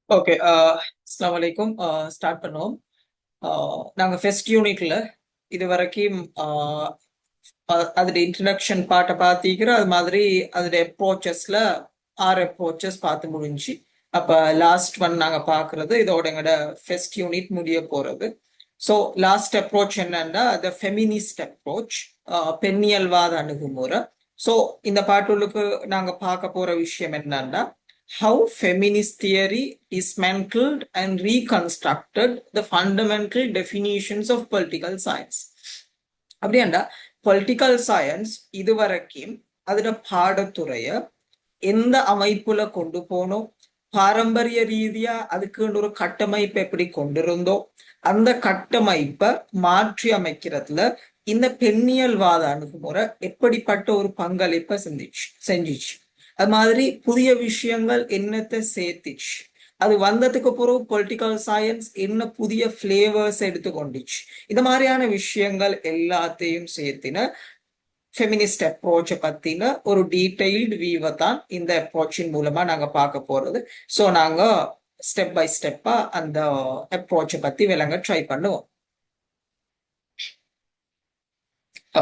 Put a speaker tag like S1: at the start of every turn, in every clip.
S1: Okay. அஸ்ஸலாமு அலைக்கும். Start பண்ணுவோம். நாங்கள் ஃபர்ஸ்ட் யூனிட்ல இது வரைக்கும் அதோட இன்ட்ரடக்ஷன் பார்ட்டை பார்த்திக்கிற அது மாதிரி அதோட அப்ரோச்சஸ்ல 6 அப்ரோச்சஸ் பார்த்து முடிஞ்சு. அப்போ லாஸ்ட் ஒன் நாங்கள் பார்க்கறது இதோட எங்களோட ஃபர்ஸ்ட் யூனிட் முடிய போகிறது. ஸோ லாஸ்ட் அப்ரோச் என்னன்னா த ஃபெமினிஸ்ட் அப்ரோச், பெண்ணியல்வாத அணுகுமுறை. ஸோ இந்த பாட்டுகளுக்கு நாங்கள் பார்க்க போகிற விஷயம் என்னன்னா how feminist theory dismantled and reconstructed the fundamental definitions of political science. அப்படியாண்டா பொலிட்டிக்கல் சயின்ஸ் இதுவரைக்கும் அதோட பாடத்துறைய எந்த அமைப்புல கொண்டு போனோம், பாரம்பரிய ரீதியா அதுக்குன்னு ஒரு கட்டமைப்பு எப்படி கொண்டிருந்தோம், அந்த கட்டமைப்பை மாற்றி அமைக்கிறதுல இந்த பெண்ணியல்வாத அணுகுமுறை எப்படிப்பட்ட ஒரு பங்களிப்பை செஞ்சிச்சு. அது மாதிரி புதிய விஷயங்கள் என்னத்தை சேர்த்துச்சு, அது வந்ததுக்கு பிறகு பொலிட்டிக்கல் சயின்ஸ் என்ன புதிய ஃபிளேவர்ஸ் எடுத்துக்கொண்டுச்சு. இந்த மாதிரியான விஷயங்கள் எல்லாத்தையும் சேர்த்தின ஃபெமினிஸ்ட் அப்ரோச்சை பத்தின ஒரு டீடைல்டு வியூவை தான் இந்த அப்ரோச்சின் மூலமா நாங்க பார்க்க போறது. ஸோ நாங்க ஸ்டெப் பை ஸ்டெப்பா அந்த அப்ரோச்சை பத்தி விளங்க ட்ரை பண்ணுவோம்.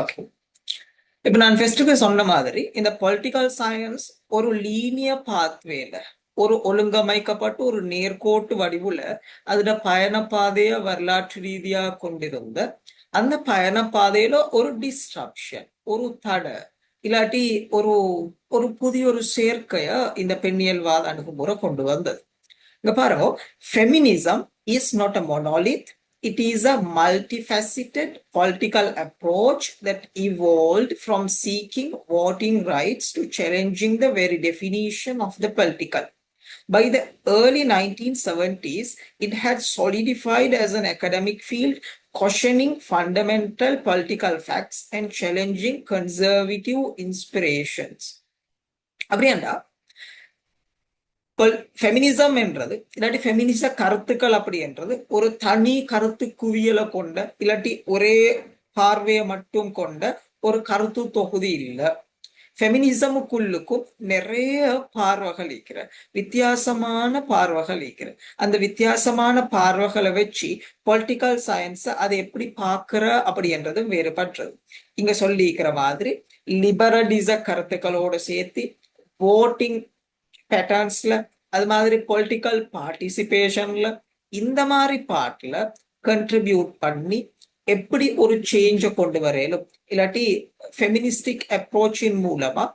S1: ஓகே, இப்ப நான் ஃபர்ஸ்ட்டுக்கு சொன்ன மாதிரி இந்த பொலிட்டிக்கல் சயின்ஸ் ஒரு லீனியர் பாத்வேல, ஒரு ஒழுங்கமைக்கப்பட்டு ஒரு நேர்கோட்டு வடிவுல அதோட பயணப்பாதைய வரலாற்று ரீதியா கொண்டிருந்த அந்த பயணப்பாதையில ஒரு டிஸ்ட்ரப்ஷன், ஒரு தடை இல்லாட்டி ஒரு ஒரு புதிய ஒரு சேர்க்கைய இந்த பெண்ணியல்வாத அணுகுமுறை கொண்டு வந்தது. இங்க பாருங்க, feminism is not a monolith. It is a multifaceted political approach that evolved from seeking voting rights to challenging the very definition of the political. By the early 1970s, it had solidified as an academic field, questioning fundamental political facts and challenging conservative inspirations. அப்படியாண்டா feminism என்றது இல்லாட்டி ஃபெமினிச கருத்துக்கள் அப்படி என்றது ஒரு தனி கருத்து குவியலை கொண்ட இல்லாட்டி ஒரே பார்வையை மட்டும் கொண்ட ஒரு கருத்து தொகுதி இல்லை. ஃபெமினிசமுக்குள்ளுக்கும் நிறைய பார்வைகள் இருக்கிற, வித்தியாசமான பார்வைகள் இருக்கிற. அந்த வித்தியாசமான பார்வைகளை வச்சு பொலிட்டிக்கல் சயின்ஸ் அதை எப்படி பார்க்கிற அப்படி என்றதும் வேறுபடுறது. இங்க சொல்லிக்கிற மாதிரி லிபரலிச கருத்துக்களோட சேர்த்து voting பேட்டர்ன்ஸ்ல, அது மாதிரி பொலிட்டிக்கல் பார்ட்டிசிபேஷன்ல, இந்த மாதிரி பார்ட்ல கண்ட்ரிபியூட் பண்ணி எப்படி ஒரு சேஞ்சை கொண்டு வரையிலும் இல்லாட்டி ஃபெமினிஸ்டிக் அப்ரோச்சின் மூலமா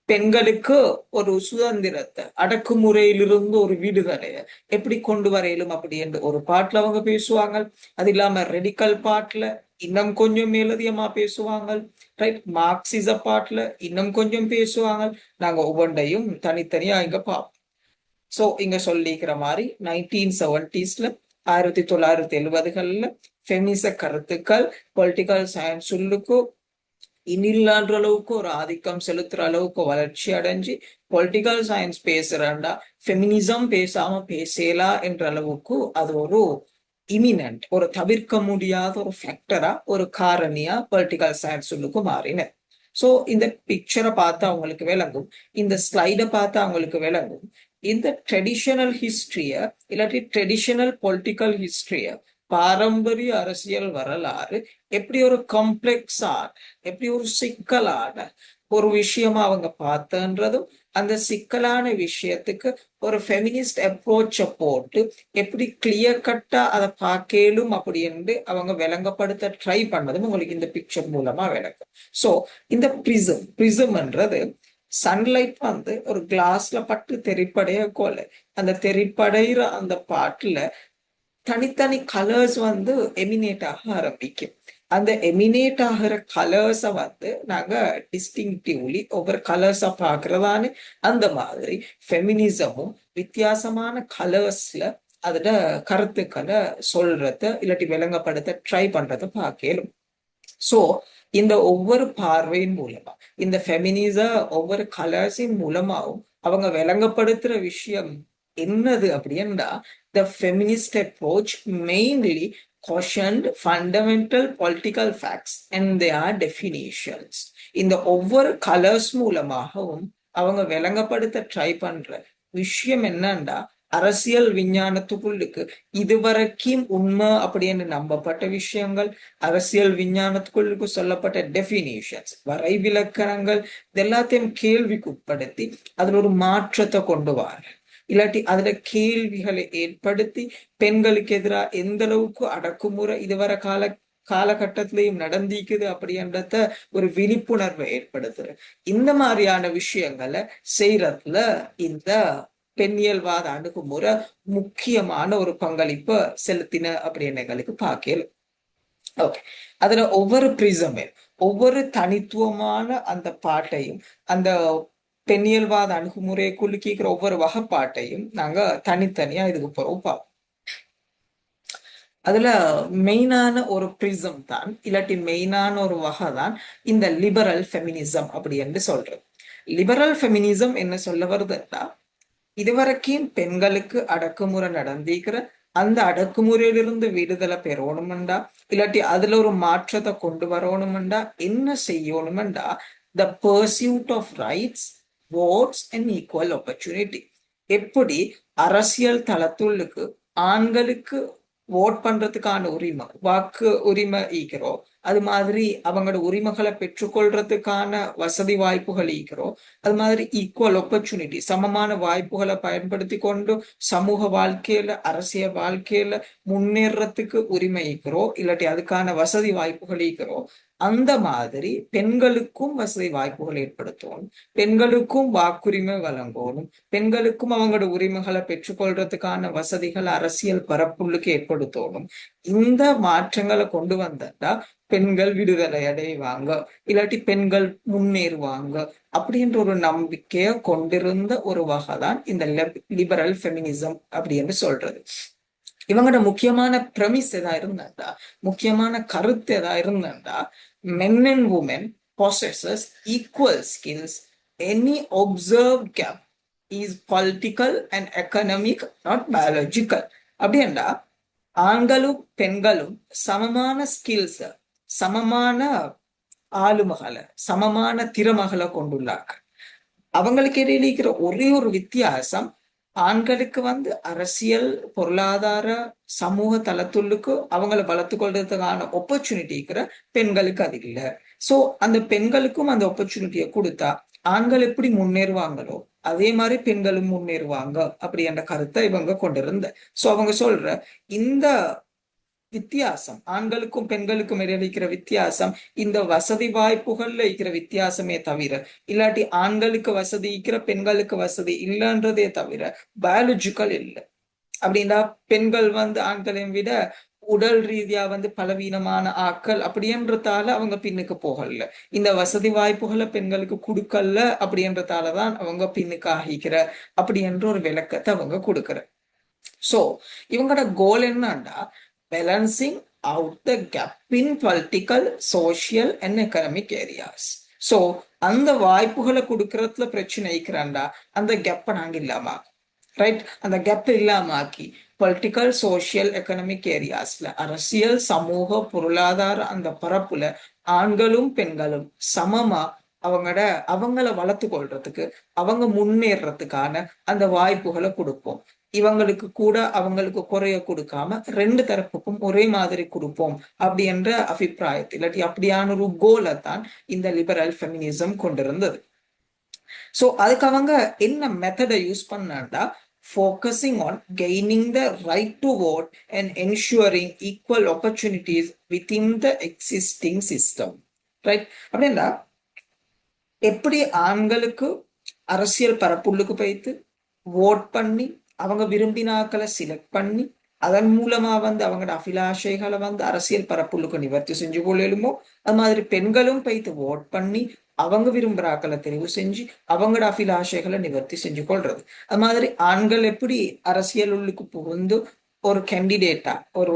S1: பெண்களுக்கு ஒரு சுதந்திரத்தை, அடக்குமுறையிலிருந்து ஒரு விடுதலையை எப்படி கொண்டு வரையிலும் அப்படி என்று ஒரு பாட்டுல அவங்க பேசுவாங்க. அது இல்லாம ரெடிக்கல் பாட்டுல இன்னும் கொஞ்சம் மேலதிகமா பேசுவாங்க. ரைட், மார்க்சிச பாட்டுல இன்னும் கொஞ்சம் பேசுவாங்க. நாங்க ஒவ்வொன்றையும் தனித்தனியா இங்க பார்ப்போம். ஸோ இங்க சொல்லிக்கிற மாதிரி 1970ஸ்ல 1970களில் ஃபெமினிச கருத்துக்கள் பொலிட்டிக்கல் சயின்ஸ் சொல்லுக்கு இனில்லான்ற அளவுக்கு ஒரு ஆதிக்கம் செலுத்துற அளவுக்கு வளர்ச்சி அடைஞ்சு பொலிட்டிக்கல் சயின்ஸ் பேசுறாண்டா ஃபெமினிசம் பேசாம பேசலா என்ற அளவுக்கு அது ஒரு இமினன்ட், ஒரு தவிர்க்க முடியாத ஒரு ஃபேக்டரா, ஒரு காரணியா பொலிட்டிக்கல் சயின்ஸ் சொல்லுக்கு மாறின. ஸோ இந்த பிக்சரை பார்த்தா அவங்களுக்கு விளங்கும், இந்த ஸ்லைடை பார்த்தா அவங்களுக்கு விளங்கும், இந்த ட்ரெடிஷனல் ஹிஸ்டரிய இல்லாட்டி ட்ரெடிஷனல் பொலிட்டிக்கல் ஹிஸ்டரிய, பாரம்பரிய அரசியல் வரலாறு எப்படி ஒரு காம்ப்ளெக்ஸான, எப்படி ஒரு சிக்கலான ஒரு விஷயமா அவங்க பார்த்தன்றதும், அந்த சிக்கலான விஷயத்துக்கு ஒரு ஃபெமினிஸ்ட் அப்ரோச்சை போட்டு எப்படி கிளியர் கட்டா அதை பார்க்கலும் அப்படி என்று அவங்க விளங்கப்படுத்த ட்ரை பண்ணதும் உங்களுக்கு இந்த பிக்சர் மூலமா விளக்கும். ஸோ இந்த பிரிசம்ன்றது சன்லைட் வந்து ஒரு கிளாஸ்ல பட்டு தெரிப்படைய கோல, அந்த தெரிப்படைகிற அந்த பாட்டுல தனித்தனி கலர்ஸ் வந்து எமினேட் ஆக ஆரம்பிக்கும். அந்த எமினேட் ஆகிற கலர்ஸை வந்து நாங்க டிஸ்டிங்டிவ்லி ஒவ்வொரு கலர்ஸா பாக்குறதானே. அந்த மாதிரி ஃபெமினிசமும் வித்தியாசமான கலர்ஸ்ல அதோட கருத்துக்களை சொல்றத இல்லாட்டி விளங்கப்படுத்த ட்ரை பண்றத பார்க்கலும். ஸோ இந்த ஒவ்வொரு பார்வையின் மூலமா, இந்த ஃபெமினிச ஒவ்வொரு கலர்ஸின் மூலமாவும் அவங்க விளங்கப்படுத்துற விஷயம் என்னது அப்படின்னா, the feminist approach mainly cautioned fundamental political facts and their definitions. இந்த ஒவ்வொரு கலர்ஸ் மூலமாகவும் அவங்க விளங்கப்படுத்த ட்ரை பண்ற விஷயம் என்னன்னா, அரசியல் விஞ்ஞானத்துக்குள்ளுக்கு இதுவரைக்கும் உண்மை அப்படின்னு நம்பப்பட்ட விஷயங்கள், அரசியல் விஞ்ஞானத்துக்குள்ளுக்கு சொல்லப்பட்ட டெபினிஷன்ஸ், வரைவிலக்கணங்கள், இது எல்லாத்தையும் கேள்விக்கு உட்படுத்தி அதுல ஒரு மாற்றத்தை கொண்டு வர, இல்லாட்டி அதுல கேள்விகளை ஏற்படுத்தி பெண்களுக்கு எதிராக எந்த அளவுக்கு அடக்குமுறை இதுவரை காலகட்டத்திலையும் நடந்திக்குது அப்படின்றத ஒரு விழிப்புணர்வை ஏற்படுத்துற இந்த மாதிரியான விஷயங்களை செய்யறதுல இந்த பெண்ணியல்வாத அணுகுமுறை முக்கியமான ஒரு பங்களிப்பை செலுத்தின அப்படின்னு எங்களுக்கு பார்க்கல. ஓகே, அதுல ஒவ்வொரு பிரிசமே ஒவ்வொரு தனித்துவமான அந்த பாட்டையும், அந்த பெண்ணியல்வாத அணுகுமுறைக்குள்ள கேட்கிற ஒவ்வொரு வகைப்பாட்டையும் நாங்க தனித்தனியா இதுக்கு போறோம் பார்ப்போம். அதுல மெயினான ஒரு பிரிசம் தான், இல்லாட்டி மெயினான ஒரு வகை தான் இந்த லிபரல் ஃபெமினிசம் அப்படி என்று சொல்றது. லிபரல் ஃபெமினிசம் என்ன சொல்ல வருதுன்னா, இதுவரைக்கும் பெண்களுக்கு அடக்குமுறை நடந்திருக்கிற அந்த அடக்குமுறையிலிருந்து விடுதலை பெறணுமெண்டா, இல்லாட்டி அதுல ஒரு மாற்றத்தை கொண்டு வரணுமெண்டா என்ன செய்யணுமெண்டா, the pursuit of rights, votes and equal opportunity. எப்படி அரசியல் தளத்துள்ளுக்கு ஆண்களுக்கு ஓட் பண்றதுக்கான உரிமை, வாக்கு உரிமை ஈக்கிறோம், அது மாதிரி அவங்களோட உரிமைகளை பெற்றுக்கொள்றதுக்கான வசதி வாய்ப்புகள் ஈக்கிறோம், அது மாதிரி ஈக்குவல் ஆப்பர்ச்சுனிட்டி, சமமான வாய்ப்புகளை பயன்படுத்தி கொண்டு சமூக வாழ்க்கையில அரசியல் வாழ்க்கையில முன்னேறத்துக்கு உரிமை ஈக்கிறோம், இல்லாட்டி அதுக்கான வசதி வாய்ப்புகள் ஈக்கிறோம். அந்த மாதிரி பெண்களுக்கும் வசதி வாய்ப்புகள் ஏற்படுத்தணும், பெண்களுக்கும் வாக்குரிமை வழங்கணும், பெண்களுக்கும் அவங்களோட உரிமைகளை பெற்றுக்கொள்றதுக்கான வசதிகள் அரசியல் பரப்புள்ளுக்கு ஏற்படுத்தணும். இந்த மாற்றங்களை கொண்டு வந்தா பெண்கள் விடுதலை அடைவாங்க, இல்லாட்டி பெண்கள் முன்னேறுவாங்க அப்படின்ற ஒரு நம்பிக்கையை கொண்டிருந்த ஒரு வகை தான் இந்த லிபரல் ஃபெமினிசம் அப்படின்னு சொல்றது. இவங்களோட முக்கியமான பிரமிஸ் எதா இருந்தா, முக்கியமான கருத்து எதா இருந்தா, men and women possesses equal skills. Any observed gap is political and economic, not biological. அப்படின்னா ஆண்களும் பெண்களும் சமமான ஸ்கில்ஸ், சமமான ஆளுமகளை, சமமான திறமகளை கொண்டுள்ளாங்க. அவங்களுக்கு இடையில இருக்கிற ஒரே ஒரு வித்தியாசம், ஆண்களுக்கு அரசியல், பொருளாதார, சமூக தளத்துள்ளுக்கு அவங்கள வளர்த்து கொள்றதுக்கான ஆப்பர்ச்சுனிட்டி இருக்கிற பெண்களுக்கு அது இல்லை. சோ அந்த பெண்களுக்கும் அந்த ஆப்பர்ச்சுனிட்டியை கொடுத்தா ஆண்கள் எப்படி முன்னேறுவாங்களோ அதே மாதிரி பெண்களும் முன்னேறுவாங்க அப்படி என்ற கருத்தை இவங்க கொண்டிருந்த. சோ அவங்க சொல்ற இந்த வித்தியாசம், ஆண்களுக்கும் பெண்களுக்கும் இடையில இருக்கிற வித்தியாசம் இந்த வசதி வாய்ப்புகள்ல இருக்கிற வித்தியாசமே தவிர, இல்லாட்டி ஆண்களுக்கு வசதி இருக்கிற பெண்களுக்கு வசதி இல்லைன்றதே தவிர பயாலஜிக்கல் இல்லை. அப்படின்னா பெண்கள் ஆண்களையும் விட உடல் ரீதியா பலவீனமான ஆக்கள் அப்படின்றதால அவங்க பின்னுக்கு போகல, இந்த வசதி வாய்ப்புகளை பெண்களுக்கு கொடுக்கல அப்படின்றதாலதான் அவங்க பின்னுக்கு ஆகிக்கிற அப்படி என்ற ஒரு விளக்கத்தை அவங்க கொடுக்குற. சோ இவங்களோட கோல் என்னன்னா, balancing out the gap in political, social and economic areas. So அந்த வாய்ப்புகளை கொடுக்கறதுல பிரச்சனை இருக்கிறாண்டா அந்த கேப்பை நாங்க இல்லாம, ரைட், அந்த கேப் இல்லாமாக்கி பொலிட்டிக்கல், சோசியல், எக்கனாமிக் ஏரியாஸ்ல, அரசியல், சமூக, பொருளாதார அந்த பரப்புல ஆண்களும் பெண்களும் சமமா அவங்கள வளர்த்து கொள்றதுக்கு, அவங்க முன்னேறதுக்கான அந்த வாய்ப்புகளை கொடுப்போம். இவங்களுக்கு கூட அவங்களுக்கு குறைய கொடுக்காம ரெண்டு தரப்புக்கும் ஒரே மாதிரி கொடுப்போம் அப்படி என்ற அபிப்பிராயத்தில், இல்லாட்டி அப்படியான ஒரு கோலை தான் இந்த லிபரல் ஃபெமினிசம் கொண்டிருந்தது. சோ அதுக்கு அவங்க என்ன மெத்தடை use பண்ணாண்டா, focusing on gaining the right to vote and ensuring equal opportunities within the existing system. Right, அப்படின்னா எப்படி ஆண்களுக்கு அரசியல் பரப்புள்ளுக்கு போய்த்து ஓட் பண்ணி அவங்க விரும்பினாக்களை செலக்ட் பண்ணி அதன் மூலமா அவங்களோட அபிலாஷைகளை அரசியல் பரப்புள்ளுக்கு நிவர்த்தி செஞ்சு கொள்ளுமோ, அது மாதிரி பெண்களும் போய்த்து ஓட் பண்ணி அவங்க விரும்புறாக்களை தெரிவு செஞ்சு அவங்களோட அபிலாஷைகளை நிவர்த்தி செஞ்சு கொள்றது. அது மாதிரி ஆண்கள் எப்படி அரசியல் உள்ளுக்கு புகுந்து ஒரு கேண்டிடேட்டா, ஒரு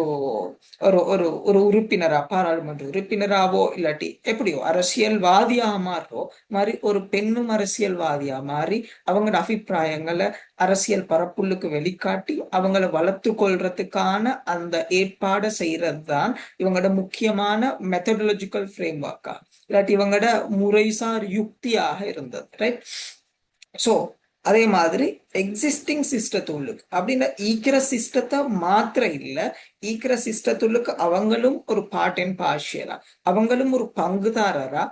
S1: ஒரு ஒரு ஒரு உறுப்பினரா, பாராளுமன்ற உறுப்பினராவோ இல்லாட்டி எப்படியோ அரசியல்வாதியாக மாறோ மாதிரி ஒரு பெண்ணும் அரசியல்வாதியா மாறி அவங்களோட அபிப்பிராயங்களை அரசியல் பரப்புள்ளுக்கு வெளிக்காட்டி அவங்கள வளர்த்து கொள்றதுக்கான அந்த ஏற்பாடை செய்யறது தான் இவங்களோட முக்கியமான மெத்தடாலஜிக்கல் ஃப்ரேம் ஒர்க்கா, இல்லாட்டி இவங்களோட முறைசார் யுக்தியாக இருந்தது. ரைட். சோ அதே மாதிரி எக்ஸிஸ்டிங் சிஸ்டத்துள்ளுக்கு அப்படின்னா ஈக்கிற சிஸ்டத்தை மாத்திர இல்ல, ஈக்கிற சிஸ்டத்துள்ளுக்கு அவங்களும் ஒரு பார்ட் அண்ட் பார்ஷியலா, அவங்களும் ஒரு பங்குதாரரா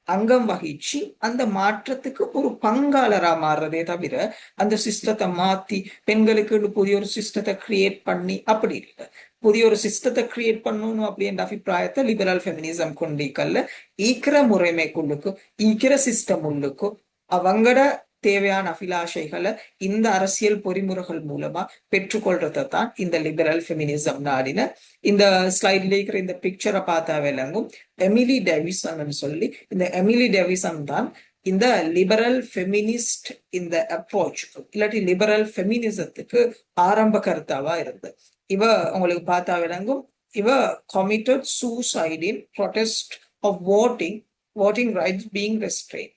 S1: அங்கம் வகிச்சு அந்த மாற்றத்துக்கு ஒரு பங்காளரா மாறுறதே தவிர அந்த சிஸ்டத்தை மாத்தி பெண்களுக்கு புதிய ஒரு சிஸ்டத்தை கிரியேட் பண்ணி அப்படி இல்லை. புதிய ஒரு சிஸ்டத்தை கிரியேட் பண்ணணும் அப்படின்ற அபிப்பிராயத்தை லிபரல் ஃபெமினிசம் கொண்டிக்கல்ல. ஈக்கிற முறைமைக்குள்ளுக்கு ஈக்கிற சிஸ்டம் உள்ளுக்கும் அவங்களோட தேவையான அபிலாஷைகளை இந்த அரசியல் பொறிமுறைகள் மூலமா பெற்றுக்கொள்றதை தான் இந்த லிபரல் ஃபெமினிசம் நாடின. இந்த ஸ்லைட்ல இருக்கிற இந்த பிக்சரை பார்த்தா விளங்கும். எமிலி டேவிசன் சொல்லி, இந்த எமிலி டேவிசன் தான் இந்த லிபரல் ஃபெமினிஸ்ட் இந்த அப்ரோச் இல்லாட்டி லிபரல் ஃபெமினிசத்துக்கு ஆரம்ப கருத்தாவா இருந்தது. இவ உங்களுக்கு பார்த்தா விளங்கும். இவ committed suicide in protest of voting rights being restrained.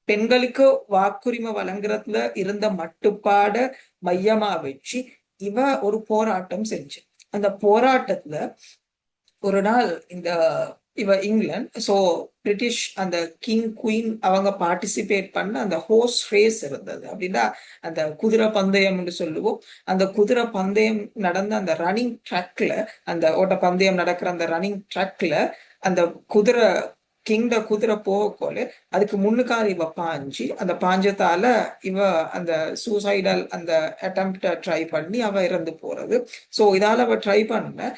S1: பெண்களுக்கு வாக்குரிமை வழங்குறதுல இருந்த மட்டுப்பாட மையமா வச்சு இவ ஒரு போராட்டம் செஞ்சு, அந்த போராட்டத்துல ஒரு நாள் இந்த இவ இங்கிலாந்து, ஸோ பிரிட்டிஷ் அந்த கிங் குயின் அவங்க பார்ட்டிசிபேட் பண்ண அந்த ஹோர்ஸ் ரேஸ் இருந்தது. அப்படின்னா அந்த குதிரை பந்தயம்னு சொல்லுவோம். அந்த குதிரை பந்தயம் நடந்த அந்த ரன்னிங் ட்ராக்ல, அந்த ஓட்ட பந்தயம் நடக்கிற அந்த ரன்னிங் ட்ராக்ல அந்த குதிரை கிங்ட குதிரை போகக்கோல அதுக்கு முன்னுக்கால இவ பாஞ்சு, அந்த பாஞ்சத்தால இவ அந்த சூசைடல் அந்த அட்டெம்ப்ட ட்ரை பண்ணி அவ இறந்து போறது. ஸோ இதால அவ ட்ரை பண்ண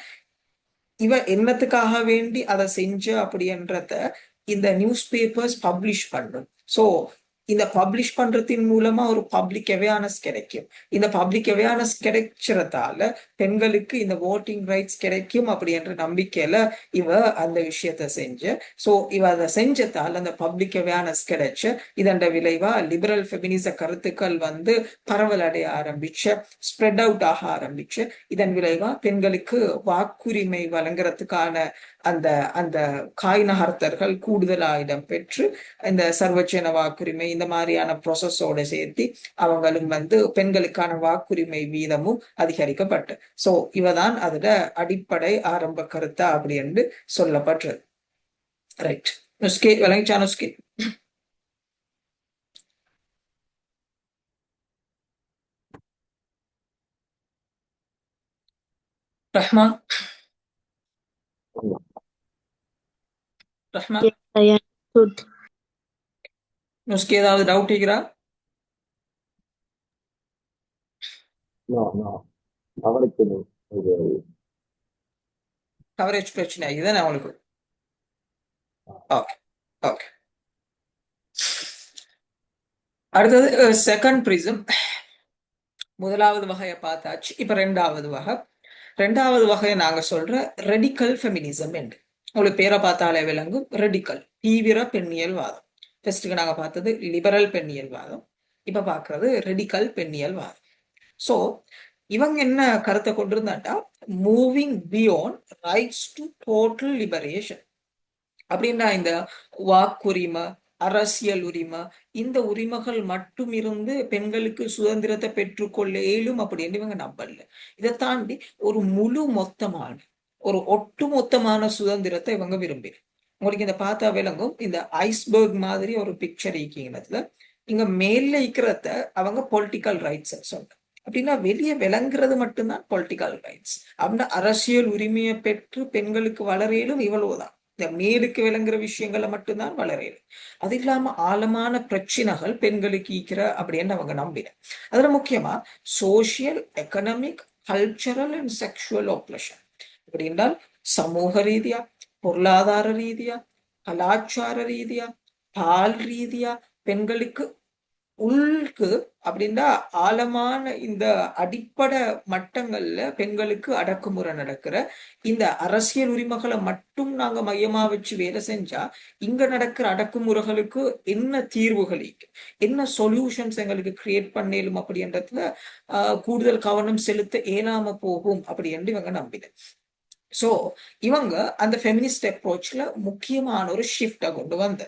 S1: இவ என்னத்துக்காக வேண்டி அதை செஞ்ச அப்படின்றத இந்த நியூஸ் பேப்பர்ஸ் பப்ளிஷ் பண்ணும். ஸோ இந்த பப்ளிஷ் பண்றதின் மூலமா ஒரு பப்ளிக் அவேர்னஸ் கிடைக்கும். இந்த பப்ளிக் அவேர்னஸ் கிடைக்கிறதால பெண்களுக்கு இந்த voting ரைட்ஸ் கிடைக்கும் அப்படின்ற நம்பிக்கையில இவ அந்த விஷயத்த செஞ்ச. ஸோ இவ அதை செஞ்சதால் அந்த பப்ளிக் அவேர்னஸ் கிடைச்ச. இதன் விளைவா லிபரல் ஃபெமினிச கருத்துக்கள் வந்து பரவல் அடைய ஆரம்பிச்ச, ஸ்ப்ரெட் அவுட் ஆக ஆரம்பிச்ச. இதன் விளைவா பெண்களுக்கு வாக்குரிமை வழங்குறதுக்கான அந்த அந்த காய் நகர்த்தர்கள் கூடுதலா இடம் பெற்று இந்த சர்வஜன வாக்குரிமை இந்த மாதிரியான ப்ரொசஸோட சேர்த்து அவங்களும் வந்து பெண்களுக்கான வாக்குரிமை வீதமும் அதிகரிக்கப்பட்டு. ஸோ இவதான் அதுல அடிப்படை ஆரம்ப கருத்தா அப்படி என்று சொல்லப்பட்டது. ரைட், நுஸ்கே விளங்கிச்சா? நுஸ்கே Rahman, Rahman
S2: Yes, I understood.
S1: நுஸ்கே ஏதாவது டவுட் இருக்கிறா?
S3: அவனுக்கு
S1: கவரேஜ் பிரச்சனை இதுதானே அவங்களுக்கு? Okay okay. அடுத்தது செகண்ட் பிரிசம். முதலாவது வகையை பார்த்தாச்சு. இப்ப ரெண்டாவது வகையை நாங்க சொல்ற ரெடிக்கல் ஃபெமினிசம் என்று. உங்களுக்கு பேரை பார்த்தாலே விளங்கும். ரெடிக்கல் தீவிர பெண்ணியல் வாதம். ஃபர்ஸ்ட்டுக்கு நாங்க பார்த்தது லிபரல் பெண்ணியல் வாதம், இப்ப பாக்குறது ரெடிக்கல் பெண்ணியல் வாதம். ஸோ இவங்க என்ன கருத்தை கொண்டிருந்தாட்டா, moving beyond rights to total liberation. அப்படின்னா இந்த வாக்குரிமை, அரசியல் உரிமை, இந்த உரிமைகள் மட்டும் இருந்து பெண்களுக்கு சுதந்திரத்தை பெற்றுக்கொள்ள இயலும் அப்படின்னு இவங்க நம்பல. இதை தாண்டி ஒரு முழு மொத்தமான ஒரு ஒட்டுமொத்தமான சுதந்திரத்தை இவங்க விரும்பின. உங்களுக்கு இந்த பார்த்தா விளங்கும். இந்த ஐஸ்பர்க் மாதிரி ஒரு பிக்சர் இருக்கீங்கன்னதுல இங்க மேல இருக்கிறத அவங்க பொலிட்டிக்கல் ரைட்ஸ் சொல்ற. அப்படின்னா வெளியே விளங்குறது மட்டும்தான் பொலிட்டிக்கல் ரைட்ஸ். அப்படின்னா அரசியல் உரிமையை பெற்று பெண்களுக்கு வளரையிலும் இவ்வளவுதான். இந்த மேலுக்கு விளங்குற விஷயங்களை மட்டும்தான் வளரையில. அது இல்லாம ஆழமான பிரச்சனைகள் பெண்களுக்கு ஈக்கிற அப்படின்னு அவங்க நம்பின. அதுல முக்கியமா social, economic, cultural and sexual operation. இப்படி என்றால் சமூக ரீதியா, பொருளாதார ரீதியா, கலாச்சார ரீதியா, பால் ரீதியா பெண்களுக்கு உள்கு அப்படின்னா ஆழமான இந்த அடிப்படை மட்டங்கள்ல பெண்களுக்கு அடக்குமுறை நடக்கிற இந்த அரசியல் உரிமைகளை மட்டும் நாங்க மையமா வச்சு வேலை செஞ்சா இங்க நடக்கிற அடக்குமுறைகளுக்கு என்ன தீர்வுகள், என்ன சொல்யூஷன்ஸ் எங்களுக்கு கிரியேட் பண்ணலும் அப்படின்றதுல கூடுதல் கவனம் செலுத்த இயலாம போகும் அப்படி என்று இவங்க நம்பின. ஸோ இவங்க அந்த ஃபெமினிஸ்ட் அப்ரோச்ல முக்கியமான ஒரு ஷிஃப்டை கொண்டு வந்த.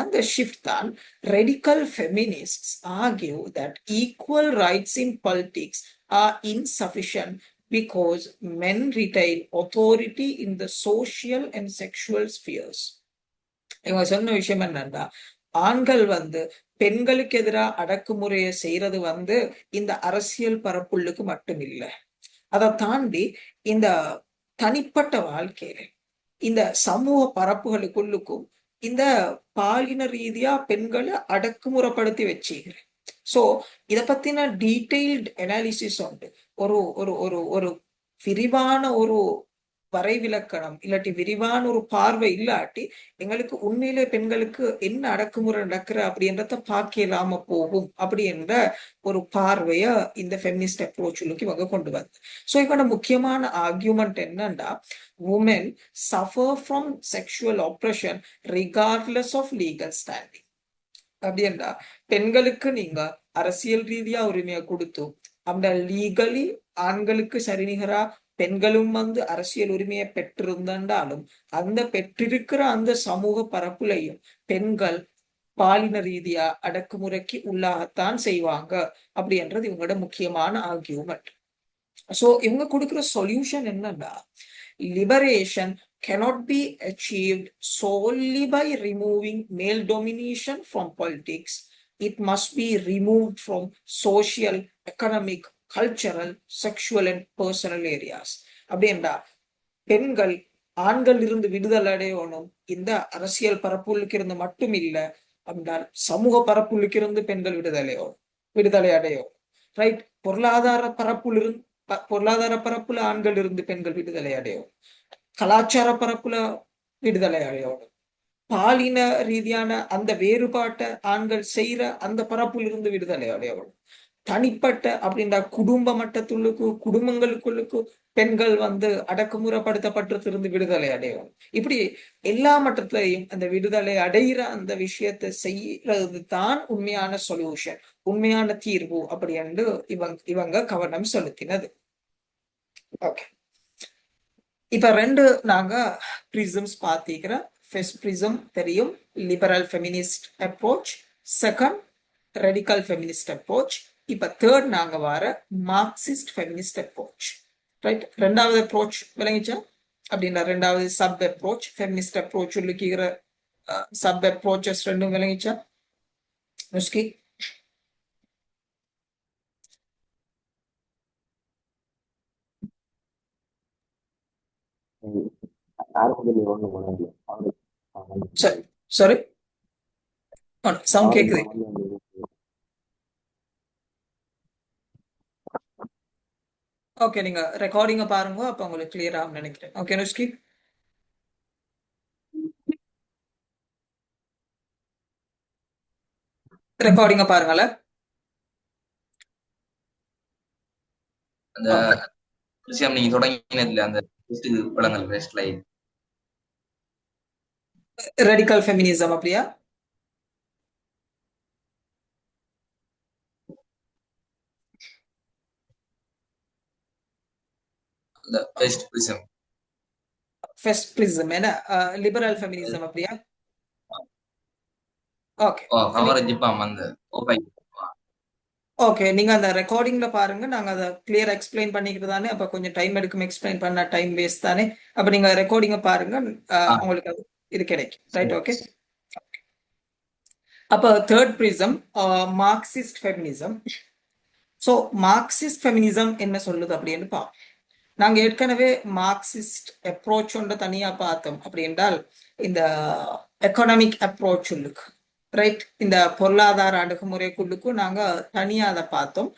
S1: அந்த ஷிஃப்ட் தான் radical feminists argue that equal rights in politics are insufficient because men retain authority in the social and sexual spheres. இவங்க சொன்ன விஷயம் என்னன்னா, ஆண்கள் வந்து பெண்களுக்கு எதிராக அடக்குமுறையை செய்யறது வந்து இந்த அரசியல் பரப்புள்ளுக்கு மட்டும் இல்லை. அதை தாண்டி இந்த தனிப்பட்ட வாழ்க்கையில இந்த சமூக பரப்புகளுக்குள்ளுக்கும் இந்த பாலின ரீதியா பெண்களை அடக்குமுறைப்படுத்தி வச்சுக்கிறேன். சோ இத பத்தின டீடைல்டு அனாலிசிஸ் உண்டு. ஒரு ஒரு ஒரு ஒரு விரிவான ஒரு வரைவிலக்கணம் இல்லாட்டி விரிவான ஒரு பார்வை இல்லாட்டி எங்களுக்கு உண்மையிலே பெண்களுக்கு என்ன அடக்குமுறை நடக்கிற அப்படின்றத பார்க்க இல்லாம போகும் அப்படி என்ற ஒரு பார்வைய இந்த ஃபெமினிஸ்ட் அப்ரோச்சுக்கு இவங்க கொண்டு வந்து. ஸோ இவனோட முக்கியமான ஆர்கியூமெண்ட் என்னன்னா, woman suffer from sexual oppression regardless of legal standing. அப்படின்னா பெண்களுக்கு நீங்க அரசியல் ரீதியா உரிமையை கொடுத்து அந்த லீகலி ஆண்களுக்கு சரிநிகரா பெண்களும் வந்து அரசியல் உரிமையை பெற்றிருந்தாலும் அந்த பெற்றிருக்கிற அந்த சமூக பரப்புலையும் பெண்கள் பாலின ரீதியா அடக்குமுறைக்கு உள்ளாகத்தான் செய்வாங்க அப்படின்றது இவங்களோட முக்கியமான ஆர்கியூமெண்ட். சோ இவங்க கொடுக்குற சொல்யூஷன் என்னன்னா, liberation cannot be achieved solely by removing male domination from politics. It must be removed from social, economic, cultural, sexual and personal areas. அப்படின்றா பெண்கள் ஆண்கள் இருந்து விடுதலை அடையணும் இந்த அரசியல் பரப்புள்ளுக்கு இருந்து மட்டும் இல்லை அப்படின்றால் சமூக பரப்புள்ளுக்கு இருந்து பெண்கள் விடுதலை அடையும். ரைட். பொருளாதார பரப்புல ஆண்கள் இருந்து பெண்கள் விடுதலை அடையும். கலாச்சார பரப்புல விடுதலை அடையும். பாலின ரீதியான அந்த வேறுபாட்டை ஆண்கள் செய்யற அந்த பரப்புல இருந்து விடுதலை அடையணும். தனிப்பட்ட அப்படின்ற குடும்ப மட்டத்துள்ளுக்கு குடும்பங்களுக்குள்ளுக்கு பெண்கள் வந்து அடக்குமுறைப்படுத்தப்பட்டிருந்து விடுதலை அடையும். இப்படி எல்லா மட்டத்திலையும் அந்த விடுதலை அடைகிற அந்த விஷயத்தை செய்யறது தான் உண்மையான சொல்யூஷன், உண்மையான தீர்வு அப்படி என்று இவங்க கவனம் செலுத்தினது. ஓகே, இப்ப ரெண்டு நாங்க பிரிசம்ஸ் பார்த்திக்கிறோம். ஃபர்ஸ்ட் பிரிசம் தெரியும், liberal feminist approach. Second, radical feminist approach. இப்ப தேர்ட் நாங்க வர மார்க்சிஸ்ட் ஃபெமினிஸ்ட் அப்ரோச். ரைட். ரெண்டாவது அப்ரோச் விளங்கிச்சா அப்படின்னா ரெண்டாவது சப் அப்ரோச் ஃபெமினிஸ்ட் அப்ரோச் இருக்கிற சப் அப்ரோச்சஸ் ரெண்டும் விளங்கிச்சா முஸ்கி? சாரி, சவுண்ட் கேக்குது. ஓகே, நீங்க ரெக்கார்டிங்க பாருங்க, அப்ப உங்களுக்கு கிளியர் ஆகும் நினைக்கிறேன். Okay Nuski, recording பாருங்கள.
S2: அந்த விஷயம் நீங்க தொடங்கினதுல அந்த படங்கள் பெஸ்ட் லைன்
S1: ரெடிக்கல் ஃபெமினிசம் அப்படியா?
S2: அந்த ஃபர்ஸ்ட் பிரிசம்,
S1: ஃபர்ஸ்ட் பிரிசம் என்ன லிபரல் ஃபெமினிசம் அப்படியா? ஓகே,
S2: கவரேஜ் பாம் அந்த ஓபை.
S1: ஓகே, நீங்க அந்த ரெக்கார்டிங்ல பாருங்க, நாங்க அதை கிளியர் எக்ஸ்பிளைன் பண்ணிக்கிறது தானே, அப்ப கொஞ்சம் டைம் எடுக்கும், எக்ஸ்பிளைன் பண்ண டைம் வேஸ்ட் தானே. அப்ப நீங்க ரெக்கார்டிங்க பாருங்க, உங்களுக்கு அது இது கிடைக்கும். ரைட். ஓகே, அப்ப third prism Marxist feminism. So Marxist feminism என்ன சொல்லுது அப்படின்னு பார்ப்போம். நாங்க ஏற்கனவே மார்க்சிஸ்ட் அப்ரோச் ஒன்று தனியா பார்த்தோம். அப்படி என்றால் இந்த எக்கனாமிக் அப்ரோச் உள்ளுக்கு, ரைட், இந்த பொருளாதார அணுகுமுறைக்குள்ளுக்கும் நாங்க தனியா அதை பார்த்தோம்.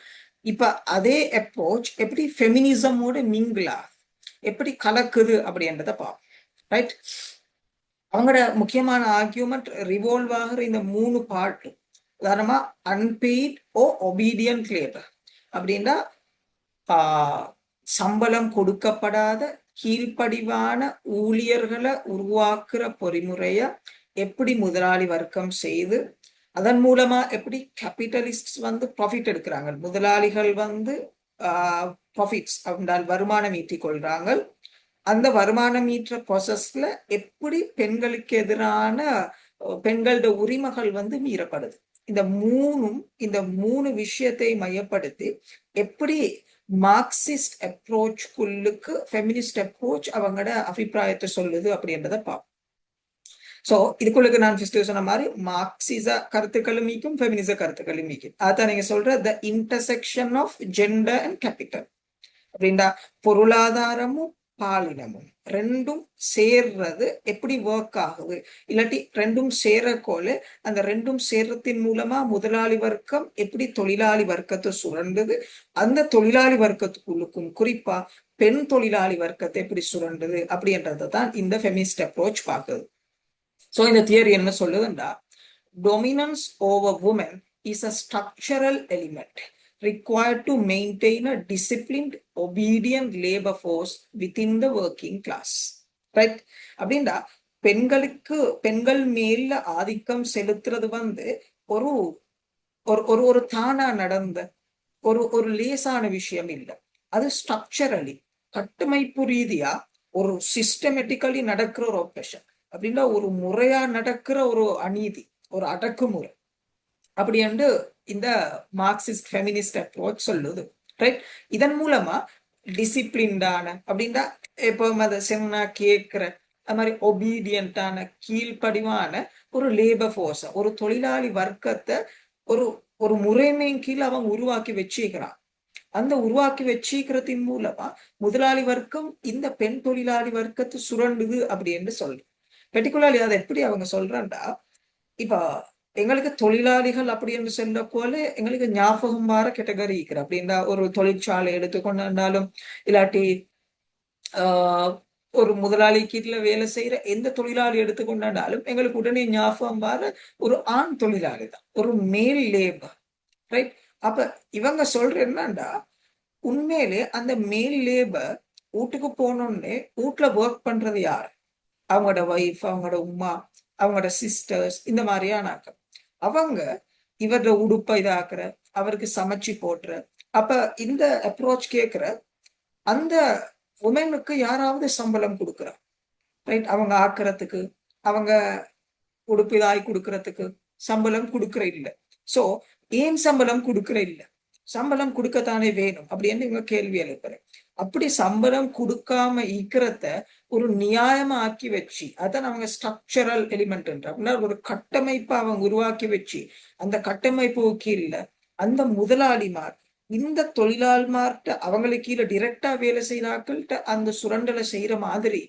S1: இப்ப அதே அப்ரோச் எப்படி ஃபெமினிசமோட மிங்கிளா எப்படி கலக்குது அப்படின்றத பார்ப்போம். ரைட். அவங்களோட முக்கியமான ஆர்கியூமெண்ட் ரிவால்வ் ஆகிற இந்த 3 பார்ட். உதாரணமா அன்பெய்ட் ஓ ஒபீடியன்ட் லேபர் அப்படின்னா சம்பளம் கொடுக்கப்படாத கீழ்ப்படிவான ஊழியர்களை உருவாக்குற பொறிமுறைய எப்படி முதலாளி வர்க்கம் செய்து அதன் மூலமா எப்படி கேபிட்டலிஸ்ட் வந்து ப்ராஃபிட் எடுக்கிறாங்க, முதலாளிகள் வந்து ப்ராஃபிட்ஸ் அப்படின்றால் வருமானம் ஈட்டிக் கொள்றாங்க. அந்த வருமானம் ஈற்ற ப்ராசஸ்ல எப்படி பெண்களுக்கு எதிரான பெண்களோட உரிமைகள் வந்து மீறப்படுது. இந்த மூணு விஷயத்தை மையப்படுத்தி எப்படி மார்க்சிஸ்ட் அப்ரோச்சுக்கு ஃபெமினிஸ்ட் அப்ரோச் அவங்களோட அபிப்பிராயத்தை சொல்லுது அப்படின்றத பார்ப்போம். ஸோ இதுக்குள்ளுக்கு நான் ஃபர்ஸ்ட் சொன்ன மாதிரி மார்க்சிச கருத்துக்களும் மீக்கும் ஃபெமினிச கருத்துக்களும் மீக்கும். அதான் நீங்க சொல்ற the intersection of gender and capital அப்படின்னா பொருளாதாரமும் பாலினமும் ரெண்டும் சேர்றது எப்படி ஒர்க் ஆகுது, இல்லாட்டி ரெண்டும் சேரக்கோல அந்த ரெண்டும் சேர்றதின் மூலமா முதலாளி வர்க்கம் எப்படி தொழிலாளி வர்க்கத்தை சுரண்டுது, அந்த தொழிலாளி வர்க்கத்துக்குள்ளுக்கும் குறிப்பா பெண் தொழிலாளி வர்க்கத்தை எப்படி சுரண்டுது அப்படின்றத தான் இந்த ஃபெமினிஸ்ட் அப்ரோச் பார்க்குது. ஸோ இந்த தியரி என்ன சொல்லுதுண்டா, dominance over women is a structural element required to maintain a disciplined, obedient labor force within the working class. Right? அப்படின்னா பெண்கள் மேல ஆதிக்கம் செலுத்துறது ஒரு ஒரு ஒரு தானா நடந்த ஒரு லேசான விஷயம் இல்லை. அது ஸ்ட்ரக்சரலி கட்டமைப்பு ரீதியா ஒரு சிஸ்டமேட்டிக்கலி நடக்கிற ஒரு ஆப்ரேஷன். அப்படின்னா ஒரு முறையா நடக்கிற ஒரு அநீதி, ஒரு அடக்குமுறை அப்படி என்று இந்த மார்க்சிஸ்ட் ஃபெமினிஸ்ட் அப்ரோச் சொல்லுது. ரைட்? இதன் மூலமா டிசிப்ளின்டான அப்படின்னா இப்போ அதை சென்னா கேட்கிற அது மாதிரி ஒபீடியன்டான கீழ்ப்படிவான ஒரு லேபர் ஃபோர்ஸ், ஒரு தொழிலாளி வர்க்கத்தை ஒரு ஒரு முறைமையின் கீழ் அவன் உருவாக்கி வச்சுக்கிறான். அந்த உருவாக்கி வச்சுக்கிறதின் மூலமா முதலாளி வர்க்கம் இந்த பெண் தொழிலாளி வர்க்கத்தை சுரண்டுது அப்படின்னு சொல்லு. பெர்டிகுலர்லி அதை எப்படி அவங்க சொல்றாண்டா, இப்ப எங்களுக்கு தொழிலாளிகள் அப்படி என்று சொல்ல போல எங்களுக்கு ஞாபகம் வர கேட்டகரி இருக்கிற அப்படின்னா ஒரு தொழிற்சாலை எடுத்துக்கொண்டாலும் இல்லாட்டி ஒரு முதலாளி கீழே வேலை செய்யற எந்த தொழிலாளி எடுத்துக்கொண்டாலும் எங்களுக்கு உடனே ஞாபகம் வர ஒரு ஆண் தொழிலாளி தான், ஒரு மேல் லேபர். ரைட்? அப்ப இவங்க சொல்ற என்னண்டா, உண்மையிலே அந்த மேல் லேபர் வீட்டுக்கு போனோடனே வீட்டுல ஒர்க் பண்றது யாரு? அவங்களோட ஒய்ஃப், அவங்களோட உமா, அவங்களோட சிஸ்டர்ஸ், இந்த மாதிரியான ஆக்கள். அவங்க இவரோட உடுப்பை இதாக்குற, அவருக்கு சமைச்சு போட்டுற. அப்ப இந்த அப்ரோச் கேட்கிற அந்த உமனுக்கு யாராவது சம்பளம் கொடுக்குறா? ரைட்? அவங்க ஆக்குறதுக்கு, அவங்க உடுப்பு இதாகி கொடுக்கறதுக்கு சம்பளம் கொடுக்கற இல்லை. சோ ஏன் சம்பளம் கொடுக்கற இல்லை? சம்பளம் கொடுக்கத்தானே வேணும் அப்படின்னு இவங்க கேள்வி எழுப்புறேன். அப்படி சம்பளம் கொடுக்காம ஈக்கிறத ஒரு நியாயமா ஆக்கி வச்சு, அதான் அவங்க ஸ்ட்ரக்சரல் எலிமெண்ட் அப்படின்னா ஒரு கட்டமைப்பை அவங்க உருவாக்கி வச்சு, அந்த கட்டமைப்பு கீழ அந்த முதலாளிமார் இந்த தொழிலாளிமார்கிட்ட அவங்களுக்கு கீழே டிரெக்டா வேலை செய்யறாக்கள்கிட்ட அந்த சுரண்டலை செய்யற மாதிரி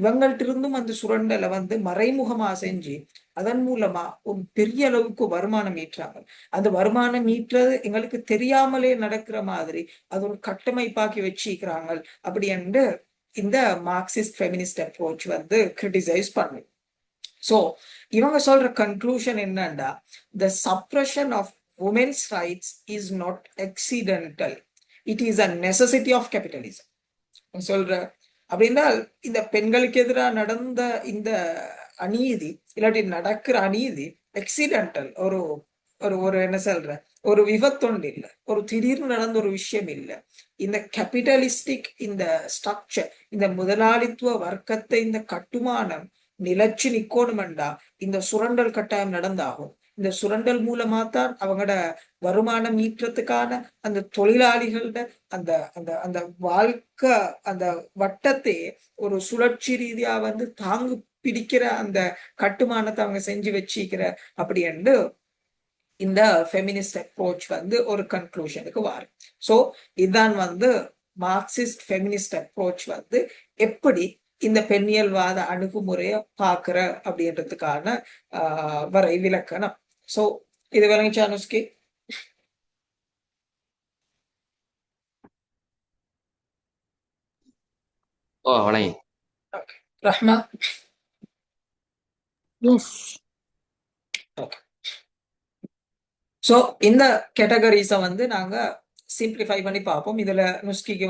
S1: இவங்கள்ட்ட இருந்தும் அந்த சுரண்டலை மறைமுகமா செஞ்சு அதன் மூலமா ஒரு பெரிய அளவுக்கு வருமானம் ஈட்டுறாங்க. அந்த வருமானம் ஈட்டுறது எங்களுக்கு தெரியாமலே நடக்கிற மாதிரி அது ஒரு கட்டமைப்பாக்கி வச்சுக்கிறாங்க அப்படி என்று இந்த மார்க்சிஸ்ட் ஃபெமினிஸ்ட் அப்ரோச் கிரிட்டிசைஸ் பண்ணும். சோ இவங்க சொல்ற கன்க்ளூஷன் என்னன்னா, the suppression of women's rights is not accidental, it is a necessity of capitalism. சொல்ற அப்படின்னா இந்த பெண்களுக்கு எதிராக நடந்த இந்த அநீதி இல்லாட்டி நடக்கிற அநீதி எக்ஸிடென்டல், ஒரு ஒரு ஒரு என்ன சொல்ற ஒரு விபத்தொண்டு இல்லை, ஒரு திடீர்னு நடந்த ஒரு விஷயம் இல்லை. இந்த கேபிட்டலிஸ்டிக் இந்த ஸ்ட்ரக்சர், இந்த முதலாளித்துவ வர்க்கத்தை இந்த கட்டுமானம் நிலச்சி நிக்கணுமெண்டா இந்த சுரண்டல் கட்டாயம் நடந்தாகும். இந்த சுரண்டல் மூலமா தான் அவங்களோட வருமானம் ஈற்றத்துக்கான அந்த தொழிலாளிகளோட அந்த அந்த அந்த வாழ்க்கை அந்த வட்டத்தை ஒரு சுழற்சி ரீதியா தாங்கு பிடிக்கிற அந்த கட்டுமானத்தை அவங்க செஞ்சு வச்சிக்கிற அப்படி என்று இந்த ஃபெமினிஸ்ட் அப்ரோச் ஒரு கன்க்ளூஷனுக்கு வரும். ஸோ இதுதான் மார்க்சிஸ்ட் ஃபெமினிஸ்ட் அப்ரோச் எப்படி இந்த பெண்ணியல்வாத அணுகுமுறையை பார்க்கிற அப்படின்றதுக்கான வரை விளக்கணம். ஸோ இது விளங்கிச்சா அனுஷ்கி?
S2: ஓ வணங்கி.
S1: ரஹ்மா?
S3: எஸ்.
S1: ஓகே. ஸோ இந்த கேட்டகரிஸை நாங்க சிம்பிளிஃபை பண்ணி பார்ப்போம். இதுல நுஸ்கிக்கு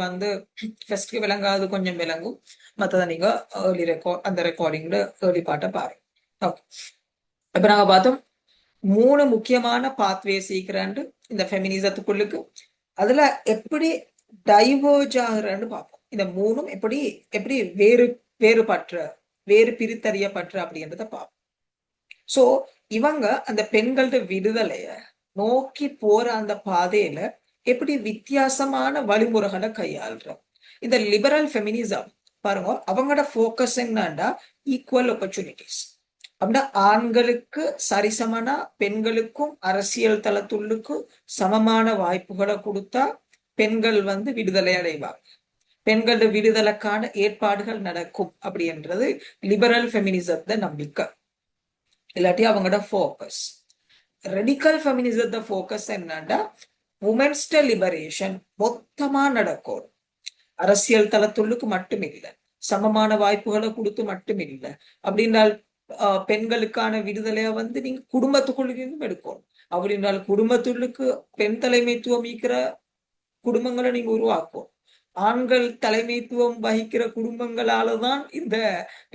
S1: ஃபர்ஸ்ட் விளங்காது கொஞ்சம் விளங்கும், மற்றதை நீங்க ஏர்லி அந்த ரெக்கார்டிங்ல ஏர்லி பாட்டை பாருங்க. ஓகே. இப்ப நாங்க பார்த்தோம் 3 முக்கியமான பாத்வே சீக்கிரண்டு இந்த ஃபெமினிசத்துக்குள்ளுக்கு. அதுல எப்படி டைவர்ஜ் ஆகுறன்னு பார்ப்போம். இந்த 3ம் எப்படி எப்படி வேறு பிரித்தறியப்பற்ற அப்படின்றத பார்ப்போம். சோ இவங்க அந்த பெண்களோட விடுதலைய நோக்கி போற அந்த பாதையில எப்படி வித்தியாசமான வழிமுறைகளை கையாளுற. இந்த லிபரல் ஃபெமினிசம் பாருங்க, அவங்களோட ஃபோக்கஸ் என்னன்னா ஈக்குவல் ஆப்பர்ச்சுனிட்டிஸ். அப்படின்னா ஆண்களுக்கு சரிசமனா பெண்களுக்கும் அரசியல் தளத்துள்ளுக்கு சமமான வாய்ப்புகளை கொடுத்தா பெண்கள் வந்து விடுதலை அடைவாங்க, பெண்கள் விடுதலைக்கான ஏற்பாடுகள் நடக்கும் அப்படின்றது லிபரல் ஃபெமினிசத்தை நம்பிக்கை, இல்லாட்டி அவங்களோட ஃபோக்கஸ். ரெடிக்கல் ஃபெமினிசத்தை ஃபோக்கஸ் என்னன்னா உமன்ஸ் லிபரேஷன் மொத்தமா நடக்கும், அரசியல் தளத்துள்ளுக்கு மட்டும் இல்லை, சமமான வாய்ப்புகளை கொடுத்து மட்டும் இல்லை. அப்படின்னால் பெண்களுக்கான விடுதலையா வந்து நீங்க குடும்பத்துக்குள்ளுக்கும் எடுக்கணும். அப்படின்னால் குடும்பத்துள்ளுக்கு பெண் தலைமைத்துவம் இருக்கிற குடும்பங்களை நீங்க உருவாக்கும். ஆண்கள் தலைமைத்துவம் வகிக்கிற குடும்பங்களாலதான் இந்த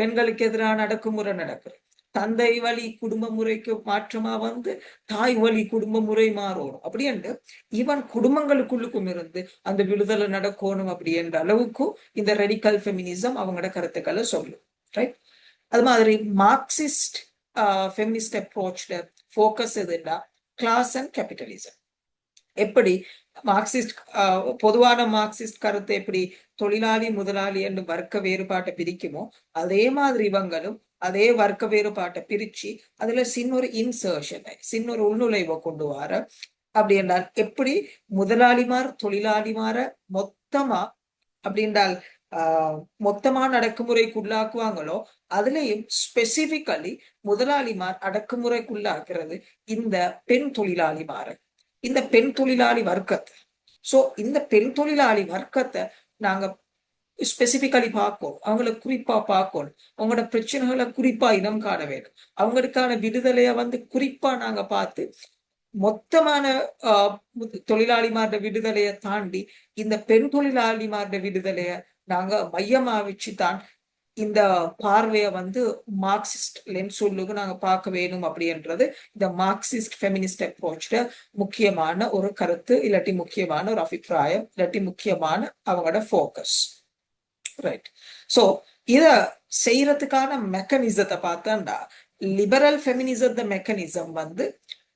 S1: பெண்களுக்கு எதிரான அடக்குமுறை நடக்குது. தந்தை வழி குடும்ப முறைக்கு மாற்றமா வந்து தாய் வழி குடும்ப முறை மாறணும். அப்படின்ட்டு ஈவன் குடும்பங்களுக்குள்ளுக்கும் இருந்து அந்த விடுதலை நடக்கணும் அப்படி என்ற அளவுக்கும் இந்த ரெடிக்கல் ஃபெமினிசம் அவங்களோட கருத்துக்களை சொல்லும். ரைட். அது மாதிரி மார்க்சிஸ்ட் ஃபெமினிஸ்ட் அப்ரோச்ல ஃபோக்கஸ் எதுன்னா கிளாஸ் அண்ட் கேபிட்டலிசம். எப்படி மார்க்சிஸ்ட் பொதுவான மார்க்சிஸ்ட் கருத்து எப்படி தொழிலாளி முதலாளி என்று வர்க்க வேறுபாட்டை பிரிக்குமோ அதே மாதிரி இவங்களும் அதே வர்க்க வேறுபாட்டை பிரிச்சு அதுல சின்னொரு இன்சர்ஷனை சின்னொரு உள்நுழைவை கொண்டு வர. அப்படி என்றால் எப்படி முதலாளிமார் தொழிலாளிமார மொத்தமா அப்படின்றால் மொத்தமான அடக்குமுறைக்குள்ளாக்குவாங்களோ அதுலயும் ஸ்பெசிபிக்கலி முதலாளிமார் அடக்குமுறைக்குள்ளாக்குறது இந்த பெண் தொழிலாளிமார, இந்த பெண் தொழிலாளி வர்க்கத்தை. சோ இந்த பெண் தொழிலாளி வர்க்கத்தை நாங்க ஸ்பெசிபிக்கலி பார்க்கணும், அவங்கள குறிப்பா பார்க்கணும், அவங்களோட பிரச்சனைகளை குறிப்பா இனம் காண வேண்டும், அவங்களுக்கான விடுதலைய வந்து குறிப்பா நாங்க பார்த்து மொத்தமான தொழிலாளிமாரோட விடுதலையை தாண்டி இந்த பெண் தொழிலாளிமாரோட விடுதலைய நாங்க மையமா வச்சுதான் இந்த பார்வையை வந்து மார்க்சிஸ்ட் லென்ஸுள்ளுக்கு நாங்க பார்க்க வேணும் அப்படின்றது இந்த மார்க்சிஸ்ட் ஃபெமினிஸ்ட் அப்ரோச்ல முக்கியமான ஒரு கருத்து, இல்லாட்டி முக்கியமான ஒரு அபிப்பிராயம், இல்லாட்டி முக்கியமான அவங்களோட ஃபோக்கஸ். ரைட். ஸோ இத செய்யறதுக்கான மெக்கானிசத்தை பார்த்தாண்டா லிபரல் ஃபெமினிசம் மெக்கானிசம் வந்து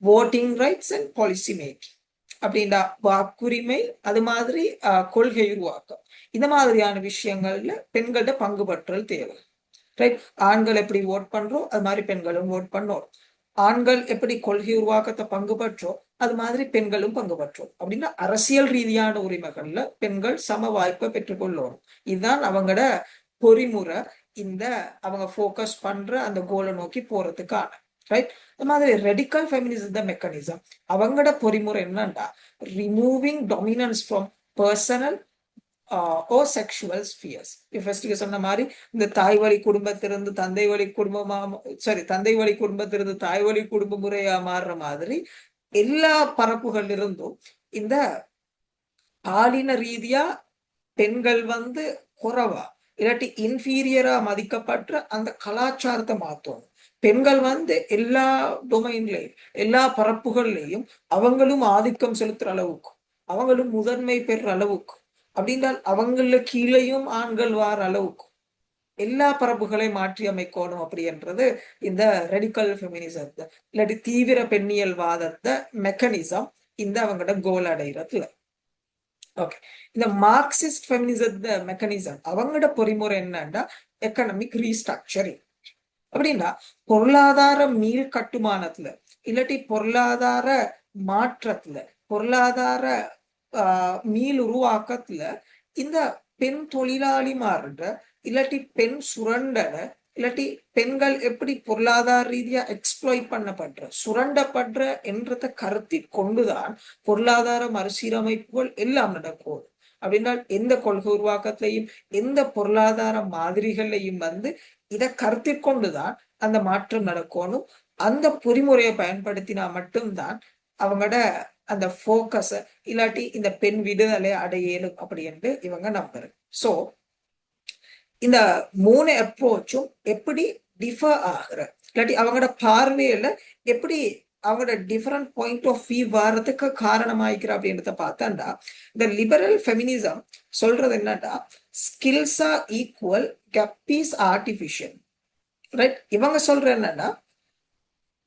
S1: voting rights and policy making அப்படின்னா வாக்குரிமை, அது மாதிரி கொள்கை உருவாக்கம், இந்த மாதிரியான விஷயங்கள்ல பெண்களோட பங்கு பற்றல் தேவை. ரைட். ஆண்கள் எப்படி ஓட் பண்றோம் அது மாதிரி பெண்களும் ஓட் பண்ணோம், ஆண்கள் எப்படி கொள்கை உருவாக்கத்தை பங்கு பற்றோம் அது மாதிரி பெண்களும் பங்கு பற்றோம். அப்படின்னா அரசியல் ரீதியான உரிமைகள்ல பெண்கள் சம வாய்ப்பை பெற்றுக்கொள்ளணும். இதுதான் அவங்களோட பொறிமுறை, இந்த அவங்க ஃபோக்கஸ் பண்ற அந்த கோலை நோக்கி போறதுக்கான. ரைட். அது மாதிரி ரெடிக்கல் ஃபெமினிசம் மெக்கானிசம் அவங்களோட பொறிமுறை என்னன்னா removing dominance from personal or sexual spheres. First சொன்ன மாதிரி இந்த தாய் வழி குடும்பத்திலிருந்து தந்தை வழி குடும்பமா, தந்தை வழி குடும்பத்திலிருந்து தாய் வழி குடும்ப முறையா மாறுற மாதிரி எல்லா பரப்புகள் இருந்தும் இந்த பாலின ரீதியா பெண்கள் வந்து குறைவா இல்லாட்டி இன்ஃபீரியரா மதிக்கப்பட்ட அந்த கலாச்சாரத்தை மாத்தணும். பெண்கள் வந்து எல்லா டொமைன்லையும் எல்லா பரப்புகள்லையும் அவங்களும் ஆதிக்கம் செலுத்துற அளவுக்கு, அவங்களும் முதன்மை பெற அளவுக்கு, அப்படின்றால் அவங்கள கீழையும் ஆண்கள் வார அளவுக்கு எல்லா பரப்புகளை மாற்றி அமைக்கணும் அப்படின்றது இந்த ரெடிக்கல் ஃபெமினிசத்தை இல்லாட்டி தீவிர பெண்ணியல் வாதத்தை மெக்கானிசம் இந்த அவங்களோட கோல் அடைகிறதுல. ஓகே. இந்த மார்க்சிஸ்ட் ஃபெமினிசத்தை மெக்கானிசம் அவங்களோட பொறிமுறை என்னன்னா எக்கனாமிக் ரீஸ்ட்ரக்சரிங். அப்படின்னா பொருளாதார மீள் கட்டுமானத்துல இல்லாட்டி பொருளாதார மாற்றத்துல பொருளாதார மீள் உருவாக்கத்துல இந்த பெண் தொழிலாளிமார்ன்ற இல்லாட்டி பெண் சுரண்டனை இல்லாட்டி பெண்கள் எப்படி பொருளாதார ரீதியா எக்ஸ்ப்ளாய்ட் பண்ணப்படுற சுரண்டப்படுற என்றதை கருத்தில் கொண்டுதான் பொருளாதார மறுசீரமைப்புகள் எல்லாம் நடக்கும். அப்படின்னா எந்த கொள்கை உருவாக்கத்திலையும் எந்த பொருளாதார மாதிரிகளையும் வந்து இதை கருத்தில் கொண்டுதான் அந்த மாற்றம் நடக்கணும். அந்த பொறிமுறையை பயன்படுத்தினா மட்டும்தான் அவங்களோட அந்த ஃபோக்கஸ இல்லாட்டி இந்த பெண் விடுதலை அடையலும் அப்படி என்று இவங்க நம்புறாங்க. ஸோ இந்த 3 அப்ரோச்சும் எப்படி டிஃபர் ஆகுற இல்லாட்டி அவங்களோட பார்வையில எப்படி அவங்களோட டிஃபரெண்ட் பாயிண்ட் ஆஃப் வியூ வர்றதுக்கு காரணமாயிக்கிற அப்படின்றத பார்த்தாண்டா இந்த லிபரல் ஃபெமினிசம் சொல்றது என்னன்னா skills are equal, gap is artificial. Right. இவங்க சொல்ற என்னன்னா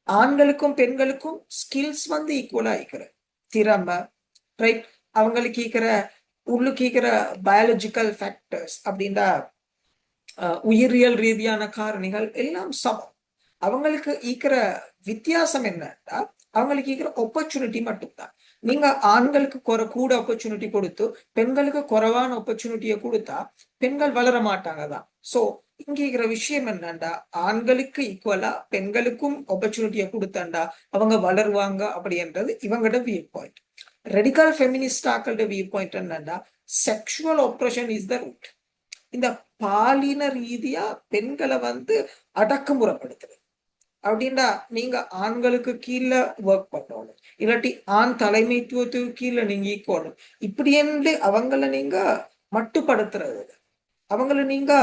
S1: ஆண்களுக்கும் பெண்களுக்கும் ஸ்கில்ஸ் வந்து ஈக்குவலா இருக்கிற திறமை, ரைட், அவங்களுக்கு இருக்கிற உள்ளுக்கு இருக்கிற பயாலஜிக்கல் ஃபேக்டர்ஸ் அப்படின்னா உயிரியல் ரீதியான காரணிகள் எல்லாம் சமம். அவங்களுக்கு ஈக்கிற வித்தியாசம் என்னன்னா அவங்களுக்கு ஈக்கிற ஆப்பர்ச்சுனிட்டி மட்டும்தான். நீங்க ஆண்களுக்கு கூட ஆப்பர்ச்சுனிட்டி கொடுத்து பெண்களுக்கு குறைவான ஆப்பர்ச்சுனிட்டியை கொடுத்தா பெண்கள் வளர மாட்டாங்க தான். சோ இங்க இருக்கிற விஷயம் என்னண்டா ஆண்களுக்கு ஈக்குவலா பெண்களுக்கும் ஆப்பர்ச்சுனிட்டியை கொடுத்தாண்டா அவங்க வளருவாங்க அப்படின்றது இவங்களோட வியூ பாயிண்ட். ரெடிக்கல் ஃபெமினிஸ்டாக்களோட வியூ பாயிண்ட் என்னண்டா sexual oppression is the root. இந்த பாலின ரீதியா பெண்களை அடக்குமுறைப்படுத்துறது அப்படின்னா நீங்க ஆண்களுக்கு கீழே ஒர்க் பண்ணணும், இல்லாட்டி ஆண் தலைமைத்துவத்துக்கு கீழே நீங்க ஈக்கணும், இப்படி என்று அவங்கள நீங்க மட்டுப்படுத்துறது, அவங்கள நீங்க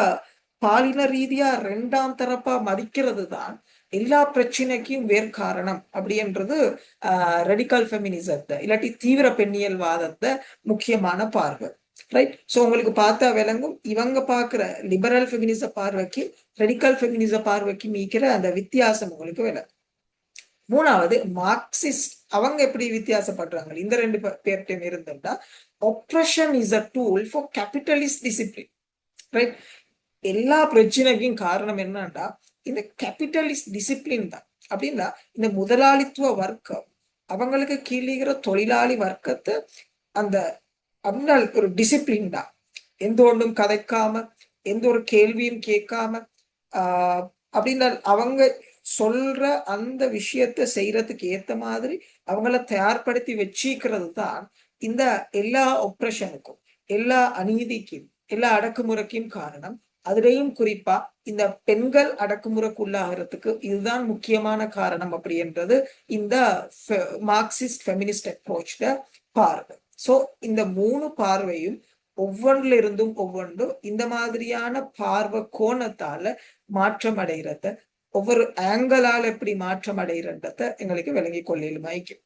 S1: பாலின ரீதியா ரெண்டாம் தரப்பா மதிக்கிறது தான் எல்லா பிரச்சனைக்கும் வேறு காரணம் அப்படின்றது ரெடிக்கல் ஃபெமினிசத்தை இல்லாட்டி தீவிர பெண்ணியல்வாதத்தை முக்கியமான பார்வை. ரைட். ஸோ உங்களுக்கு பார்த்தா விளங்கும் இவங்க பார்க்குற லிபரல் ஃபெமினிச பார்வைக்கு ரெடிக்கல் ஃபெமினிச பார்வைக்கு மீக்கிற அந்த வித்தியாசம் உங்களுக்கு விளங்கும். மூணாவது மார்க்சிஸ்ட், அவங்க எப்படி வித்தியாசப்படுறாங்க இந்த ரெண்டு பேர்ட்டையும் இருந்துட்டா operation is a tool for capitalist discipline. Right. எல்லா பிரச்சனைக்கும் காரணம் என்னன்னா இந்த கேபிட்டலிஸ்ட் டிசிப்ளின் தான். அப்படின்னா இந்த முதலாளித்துவ வர்க்கம் அவங்களுக்கு கீழீகிற தொழிலாளி வர்க்கத்தை அந்த அப்படின்னா ஒரு டிசிப்ளின் தான். எந்த ஒன்றும் கதைக்காம எந்த ஒரு கேள்வியும் கேட்காம அப்படின்னா அவங்க சொல்ற அந்த விஷயத்த செய்யறதுக்கு ஏத்த மாதிரி அவங்கள தயார்படுத்தி வச்சிக்கிறது தான் இந்த எல்லா ஒப்ரஷனுக்கும் எல்லா அநீதிக்கும் எல்லா அடக்குமுறைக்கும் காரணம். அதுலேயும் குறிப்பா இந்த பெண்கள் அடக்குமுறைக்குள்ளாகிறதுக்கு இதுதான் முக்கியமான காரணம் அப்படின்றது இந்த மார்க்சிஸ்ட் ஃபெமினிஸ்ட் அப்ரோச் பார்வை. சோ இந்த மூணு பார்வையும் ஒவ்வொன்றுல இருந்தும் ஒவ்வொன்று இந்த மாதிரியான பார்வை கோணத்தால மாற்றம் அடைகிறத, ஒவ்வொரு ஆங்கிளால் எப்படி மாற்றம் அடைகிறத எங்களுக்கு விளங்கி கொள்ளையிலுமாய்க்கும்.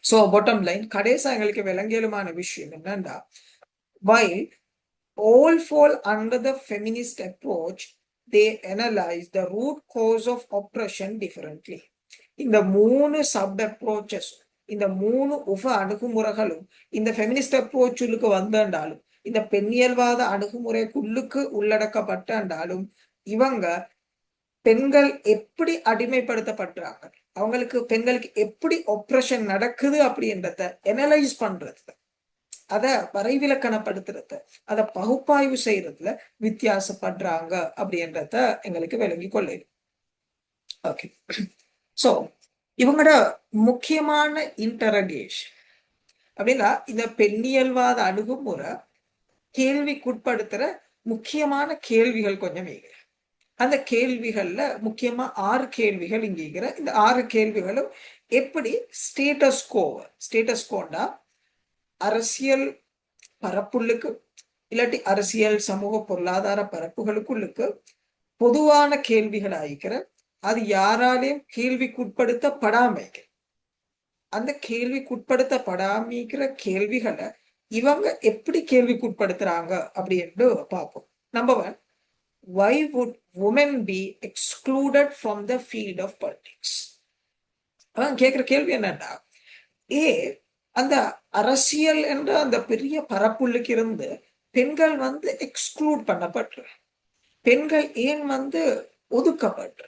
S1: சோ பாட்டம் லைன் கடைசா எங்களுக்கு விளங்கியலுமான விஷயம் என்னன்னா while all fall under the feminist approach, they analyze the root cause of oppression differently. இந்த மூணு சப் அப்ரோச்சஸ், இந்த மூணு அணுகுமுறைகளும் இந்த ஃபெமினிஸ்ட் அப்ரோச்சுக்கு வந்தாலும் இந்த பெண்ணியல்வாத அணுகுமுறைக்குள்ளுக்கு உள்ளடக்கப்பட்டாலும் இவங்க பெண்கள் எப்படி அடிமைப்படுத்தப்படுறாங்க, அவங்களுக்கு பெண்களுக்கு எப்படி ஆப்ரேஷன் நடக்குது அப்படின்றத அனலைஸ் பண்றது, அதை வரைவிலக்கணப்படுத்துறது, அதை பகுப்பாய்வு செய்யறதுல வித்தியாசப்படுறாங்க அப்படின்றத எங்களுக்கு விளங்கி கொள்ளுது. ஓகே. சோ இவங்களோட முக்கியமான இன்டரகேஷன் அப்படின்னா இந்த பெண்ணியல்வாத அணுகுமுறை கேள்விக்குட்படுத்துற முக்கியமான கேள்விகள் கொஞ்சம் இங்க. அந்த கேள்விகள்ல முக்கியமா 6 கேள்விகள் இங்கிற. இந்த 6 கேள்விகளும் எப்படி ஸ்டேட்டஸ்கோண்டா அரசியல் பரப்புள்ளுக்கு இல்லாட்டி அரசியல் சமூக பொருளாதார பரப்புகளுக்குள்ளுக்கு பொதுவான கேள்விகள் ஆயிக்கிற, அது யாராலையும் கேள்விக்குட்படுத்தப்படாமைக்கிற, அந்த கேள்விக்குட்படுத்தப்படாமிக்கிற கேள்விகளை இவங்க எப்படி கேள்விக்குட்படுத்துறாங்க அப்படின்னு பார்ப்போம். Number 1, why would women be excluded from the field of politics? அவன் கேட்கிற கேள்வி என்னன்னா அந்த அரசியல் என்ற அந்த பெரிய பரப்புள்ளுக்கு இருந்து பெண்கள் எக்ஸ்க்ளூட் பண்ணப்படுற, பெண்கள் ஏன் ஒதுக்கப்படுற,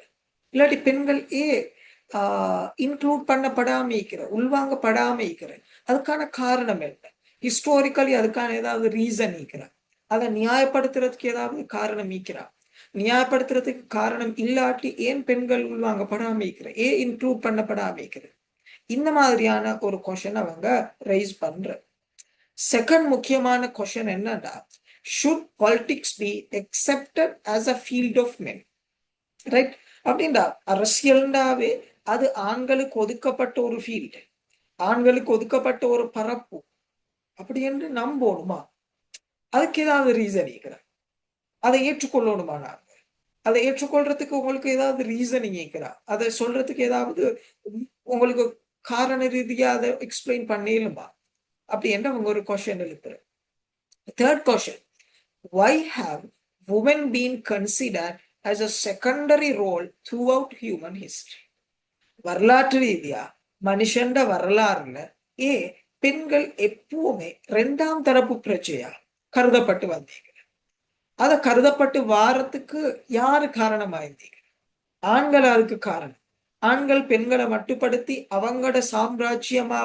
S1: இல்லாட்டி பெண்கள் இன்க்ளூட் பண்ணப்படாம இருக்கிற, உள்வாங்கப்படாம இருக்கிற, அதுக்கான காரணம் என்ன? ஹிஸ்டாரிக்கலி அதுக்கான ஏதாவது ரீசன் இருக்கிறா? அதை நியாயப்படுத்துறதுக்கு ஏதாவது காரணம் இருக்கிறா? நியாயப்படுத்துறதுக்கு காரணம் இல்லாட்டி ஏன் பெண்கள் உள்வாங்கப்படாம இருக்கிற, ஏன் இன்க்ளூட் பண்ணப்படாம இருக்கிற? இந்த மாதிரியான ஒரு கொஸ்டின் அவங்க ரைஸ் பண்ற. செகண்ட் முக்கியமான கொஸ்டின் என்னன்னா should politics be accepted as a field of men? Right. அப்படின்னா அரசியல்னாவே அது ஆண்களுக்கு ஒதுக்கப்பட்ட ஒரு ஃபீல்டு, ஆண்களுக்கு ஒதுக்கப்பட்ட ஒரு பரப்பு அப்படி என்று நம்பணுமா? அதுக்கு ஏதாவது ரீசன் இருக்கிற, அதை ஏற்றுக்கொள்ளணுமா? நாங்க அதை ஏற்றுக்கொள்றதுக்கு உங்களுக்கு ஏதாவது ரீசனிங் இருக்கிறா? அதை சொல்றதுக்கு ஏதாவது உங்களுக்கு காரண ரீதியா அதை எக்ஸ்பிளைன் பண்ணிடலுமா அப்படின்ற அவங்க ஒரு கொஸ்டின் எழுப்புற. Third question, why have women been considered as a secondary role throughout human history? வரலாற்று ரீதியா மனுஷண்ட வரலாறுல பெண்கள் எப்பவுமே 2ஆம் தரப்பு பிரச்சையா கருதப்பட்டு வந்தீங்க? அதை கருதப்பட்டு வாரத்துக்கு யாரு காரணமாயிருந்தீங்க? ஆண்கள் அதுக்கு காரணம். ஆண்கள் பெண்களை மட்டுப்படுத்தி அவங்களோட சாம்ராஜ்யமா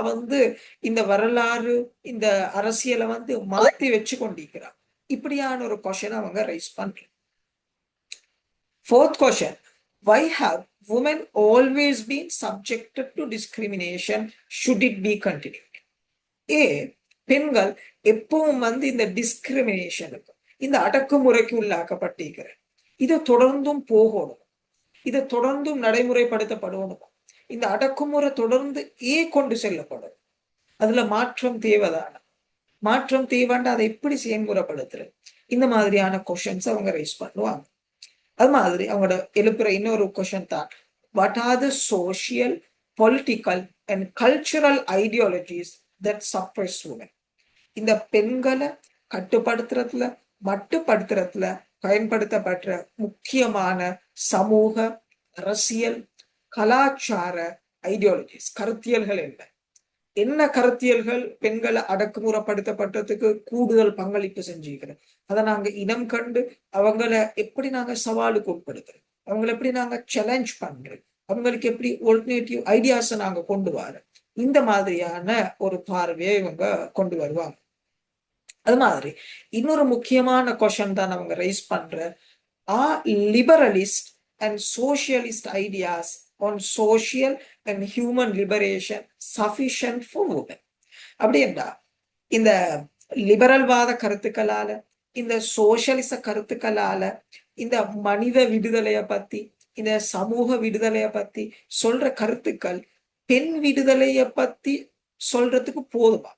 S1: இந்த வரலாறு, இந்த அரசியலை மாத்தி வச்சு கொண்டிருக்கிறார். இப்படியான ஒரு கொஸ்டின் அவங்க ரைஸ் பண்றாங்க. Fourth question, why have women always been subjected to discrimination? Should it be continued? ஏ, பெண்கள் எப்பவும் இந்த டிஸ்கிரிமினேஷனுக்கு, இந்த அடக்குமுறைக்கு உள்ளாக்கப்பட்டிருக்கிற, இதை தொடர்ந்தும் போகணும், இதை தொடர்ந்தும் நடைமுறைப்படுத்தப்படணும். இந்த அடக்குமுறை தொடர்ந்து கொண்டு செல்லப்படும். அதுல மாற்றம் தேவைதான, மாற்றம் தேவைன்னு அதை எப்படி செயல்முறைப்படுத்துறது? இந்த மாதிரியான கொஸ்டின்ஸ் அவங்க ரைஸ் பண்ணுவாங்க. அது மாதிரி அவங்களோட எழுப்புற இன்னொரு கொஸ்டின் தான், what are the social, political and cultural ideologies that suppress women? இந்த பெண்களை கட்டுப்படுத்துறதுல, மட்டுப்படுத்துறதுல பயன்படுத்தப்பட்ட முக்கியமான சமூக, அரசியல், கலாச்சார ஐடியாலஜிஸ், கருத்தியல்கள் என்ன? என்ன கருத்தியல்கள் பெண்களை அடக்குமுறைப்படுத்தப்பட்டதுக்கு கூடுதல் பங்களிப்பு செஞ்சுக்கிறோம்? அதை நாங்க இனம் கண்டு அவங்களை எப்படி நாங்க சவாலுக்கு உட்படுத்துறோம், அவங்களை எப்படி நாங்க சேலஞ்ச் பண்றோம், அவங்களுக்கு எப்படி ஆல்டர்னேட்டிவ் ஐடியாஸை நாங்க கொண்டு வரோம், இந்த மாதிரியான ஒரு பார்வையை இவங்க கொண்டு வருவாங்க. அது மாதிரி இன்னொரு முக்கியமான கொஸ்டின் தான் அவங்க ரைஸ் பண்ற, are liberalist and socialist ideas on social and human liberation sufficient for women? அப்படி என்றா இந்த லிபரல்வாத கருத்துக்களால, இந்த சோசியலிச கருத்துக்களால, இந்த மனித விடுதலைய பத்தி, இந்த சமூக விடுதலைய பத்தி சொல்ற கருத்துக்கள் பெண் விடுதலைய பத்தி சொல்றதுக்கு போதுமா?